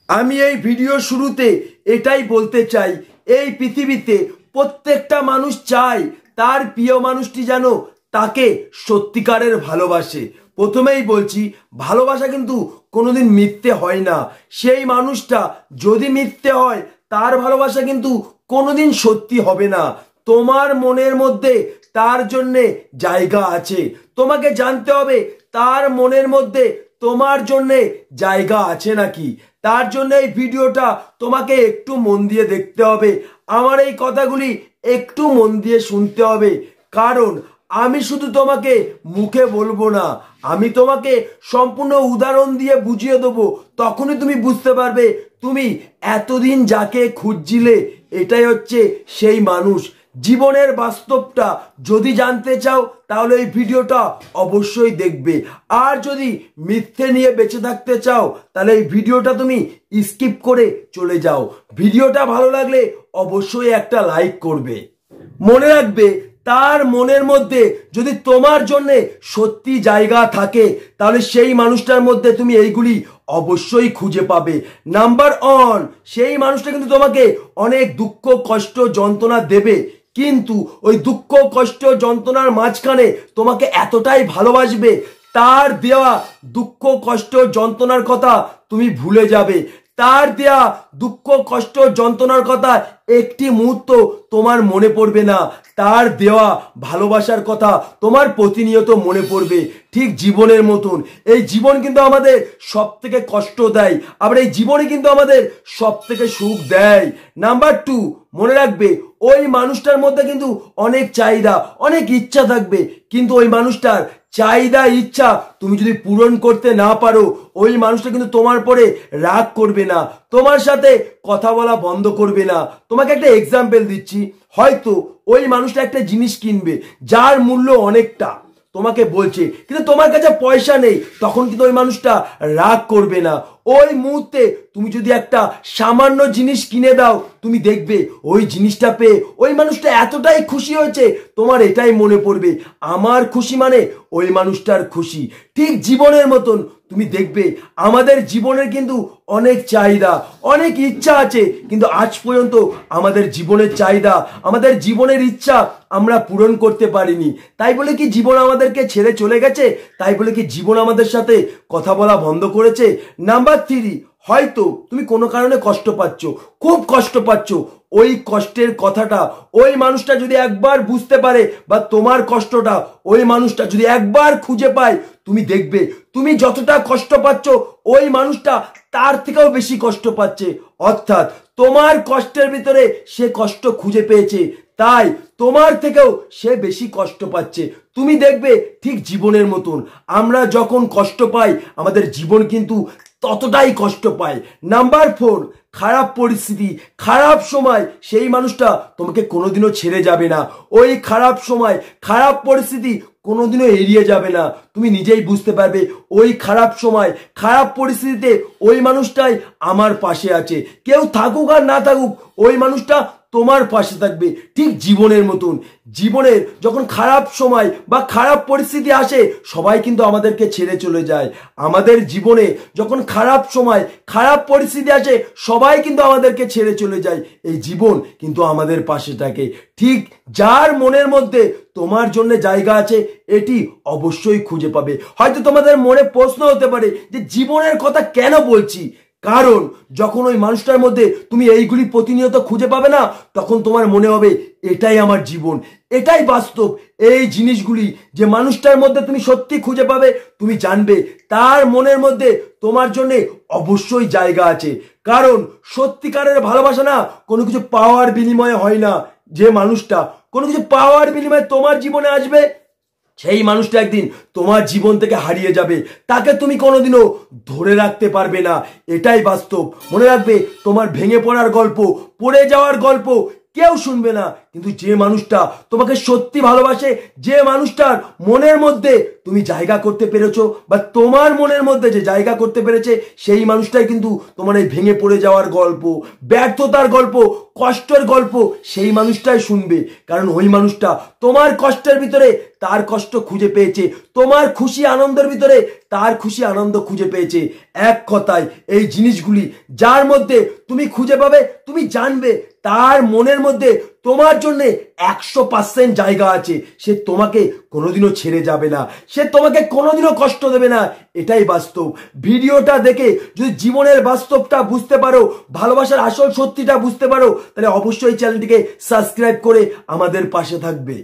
আমি এই ভিডিও শুরুতে এটাই বলতে চাই, এই পৃথিবীতে প্রত্যেকটা মানুষ চায় তার প্রিয় মানুষটি যেন তাকে সত্যিকারের ভালোবাসে। প্রথমেই বলছি, ভালোবাসা কিন্তু কোনোদিন মিথ্যে হয় না। সেই মানুষটা যদি মিথ্যে হয়, তার ভালোবাসা কিন্তু কোনোদিন সত্যি হবে না। তোমার মনের মধ্যে তার জন্যে জায়গা আছে, তোমাকে জানতে হবে তার মনের মধ্যে তোমার জন্যে জায়গা আছে নাকি। তার জন্য এই ভিডিওটা তোমাকে একটু মন দিয়ে দেখতে হবে, আমার এই কথাগুলি একটু মন দিয়ে শুনতে হবে। কারণ আমি শুধু তোমাকে মুখে বলবো না, আমি তোমাকে সম্পূর্ণ উদাহরণ দিয়ে বুঝিয়ে দেবো। তখনই তুমি বুঝতে পারবে তুমি এতদিন যাকে খুঁজছিলে এটাই হচ্ছে সেই মানুষ। জীবনের বাস্তবটা যদি জানতে চাও তাহলে এই ভিডিওটা অবশ্যই দেখবে। আর যদি মিথ্যে নিয়ে বেঁচে থাকতে চাও তাহলে এই ভিডিওটা তুমি স্কিপ করে চলে যাও। ভিডিওটা ভালো লাগলে অবশ্যই একটা লাইক করবে। মনে রাখবে, তার মনের মধ্যে যদি তোমার জন্য সত্যি জায়গা থাকে তাহলে সেই মানুষটার মধ্যে তুমি এইগুলি অবশ্যই খুঁজে পাবে। নাম্বার ওয়ান, সেই মানুষটা কিন্তু তোমাকে অনেক দুঃখ কষ্ট যন্ত্রণা দেবে, কিন্তু ওই দুঃখ কষ্ট যন্ত্রণার মাঝখানে তোমাকে এতটাই ভালোবাসবে, তার দেওয়া দুঃখ কষ্ট যন্ত্রণার কথা তুমি ভুলে যাবে। তার দেয়া দুঃখ কষ্ট যন্ত্রণার কথা একটি মুহূর্ত তোমার মনে পড়বে না। তার দেওয়া ভালোবাসার কথা তোমার প্রতিনিয়ত মনে পড়বে। ঠিক জীবনের মতন এই জীবন কিন্তু আমাদের সব থেকে কষ্ট দেয়, আবার এই জীবনে কিন্তু আমাদের সব থেকে সুখ দেয়। নাম্বার টু, মনে রাখবে ওই মানুষটার মধ্যে কিন্তু অনেক চাহিদা অনেক ইচ্ছা থাকবে, কিন্তু ওই মানুষটার চাহিদা ইচ্ছা তুমি যদি পূরণ করতে না পারো, ওই মানুষটা কিন্তু তোমার পরে রাগ করবে না, তোমার সাথে কথা বলা বন্ধ করবে না। তোমাকে একটা এক্সাম্পল দিচ্ছি, হয়তো ওই মানুষটা একটা জিনিস কিনবে যার মূল্য অনেকটা, তোমাকে বলছে কিন্তু তোমার কাছে পয়সা নেই, তখন কিন্তু ওই মানুষটা রাগ করবে না। ওই মুহূর্তে তুমি যদি একটা সামান্য জিনিস কিনে দাও, তুমি দেখবে ওই জিনিসটা পেয়ে ওই মানুষটা এতটাই খুশি হয়েছে, তোমার এটাই মনে পড়বে আমার খুশি মানে ওই মানুষটার খুশি। ঠিক জীবনের মতন তুমি দেখবে আমাদের জীবনের কিন্তু অনেক চাহিদা অনেক ইচ্ছা আছে, কিন্তু আজ পর্যন্ত আমাদের জীবনের চাহিদা আমাদের জীবনের ইচ্ছা আমরা পূরণ করতে পারিনি। তাই বলে কি জীবন আমাদেরকে ছেড়ে চলে গেছে? তাই বলে কি জীবন আমাদের সাথে কথা বলা বন্ধ করেছে? নাম্বার থ্রি, হয়তো তুমি কোনো কারণে কষ্ট পাচ্ছ, খুব কষ্ট পাচ্ছ, ওই কষ্টের কথাটা ওই মানুষটা যদি একবার বুঝতে পারে বা তোমার কষ্টটা ওই মানুষটা যদি একবার খুঁজে পায়, তুমি দেখবে তুমি যতটা কষ্ট পাচ্ছ ওই মানুষটা তার থেকেও বেশি কষ্ট পাচ্ছে। অর্থাৎ তোমার কষ্টের ভিতরে সে কষ্ট খুঁজে পেয়েছে, তাই তোমার থেকেও সে বেশি কষ্ট পাচ্ছে। তুমি দেখবে ঠিক জীবনের মতন আমরা যখন কষ্ট পাই আমাদের জীবন কিন্তু ততটাই কষ্ট পায়। নাম্বার ফোর, খারাপ পরিস্থিতি খারাপ সময় সেই মানুষটা তোমাকে কোনোদিনও ছেড়ে যাবে না। ওই খারাপ সময় খারাপ পরিস্থিতি কোনোদিনও এড়িয়ে যাবে না। তুমি নিজেই বুঝতে পারবে ওই খারাপ সময় খারাপ পরিস্থিতিতে ওই মানুষটাই আমার পাশে আছে, কেউ থাকুক আর না থাকুক ওই মানুষটা তোমার পাশে থাকবে। ঠিক জীবনের মতন জীবনের যখন খারাপ সময় বা খারাপ পরিস্থিতি আসে সবাই কিন্তু আমাদেরকে ছেড়ে চলে যায়। আমাদের জীবনে যখন খারাপ সময় খারাপ পরিস্থিতি আসে সবাই কিন্তু আমাদেরকে ছেড়ে চলে যায়, এই জীবন কিন্তু আমাদের পাশে থাকে। ঠিক যার মনের মধ্যে তোমার জন্য জায়গা আছে এটি অবশ্যই খুঁজে পাবে। হয়তো তোমাদের মনে প্রশ্ন হতে পারে যে জীবনের কথা কেন বলছি, কারণ যখন ওই মানুষটার মধ্যে তুমি এইগুলি প্রতিনিয়ত খুঁজে পাবে না, তখন তোমার মনে হবে এটাই আমার জীবন, এটাই বাস্তব। এই জিনিসগুলি যে মানুষটার মধ্যে তুমি সত্যি খুঁজে পাবে, তুমি জানবে তার মনের মধ্যে তোমার জন্য অবশ্যই জায়গা আছে। কারণ সত্যিকারের ভালোবাসা না কোনো কিছু পাওয়ার বিনিময়ে হয় না। যে মানুষটা কোনো কিছু পাওয়ার বিনিময়ে তোমার জীবনে আসবে, সেই মানুষটা একদিন তোমার জীবন থেকে হারিয়ে যাবে, তাকে তুমি কোনোদিনও ধরে রাখতে পারবে না, এটাই বাস্তব। মনে রাখবে তোমার ভেঙে পড়ার গল্প পড়ে যাওয়ার গল্প কেউ শুনবে না, কিন্তু যে মানুষটা তোমাকে সত্যি ভালোবাসে, যে মানুষটার মনের মধ্যে তুমি জায়গা করতে পেরেছো বা তোমার মনের মধ্যে যে জায়গা করতে পেরেছে, সেই মানুষটাই কিন্তু তোমার এই ভেঙে পড়ে যাওয়ার গল্প ব্যর্থতার গল্প কষ্টের গল্প সেই মানুষটাই শুনবে, কারণ ওই মানুষটা তোমার কষ্টের ভিতরে তার কষ্ট খুঁজে পেয়েছে, তোমার খুশি আনন্দের ভিতরে তার খুশি আনন্দ খুঁজে পেয়েছে। এক কথায় এই জিনিসগুলি যার মধ্যে তুমি খুঁজে পাবে, তুমি জানবে তার মনের মধ্যে তোমার জন্য 100% জায়গা আছে। সে তোমাকে কোনোদিনও ছেড়ে যাবে না, সে তোমাকে কোনোদিনও কষ্ট দেবে না। এটাই বাস্তব। ভিডিওটা দেখে যদি জীবনের বাস্তবটা বুঝতে পারো, ভালোবাসার আসল সত্যিটা বুঝতে পারো, তাহলে অবশ্যই চ্যানেলটিকে সাবস্ক্রাইব করে আমাদের পাশে থাকবে।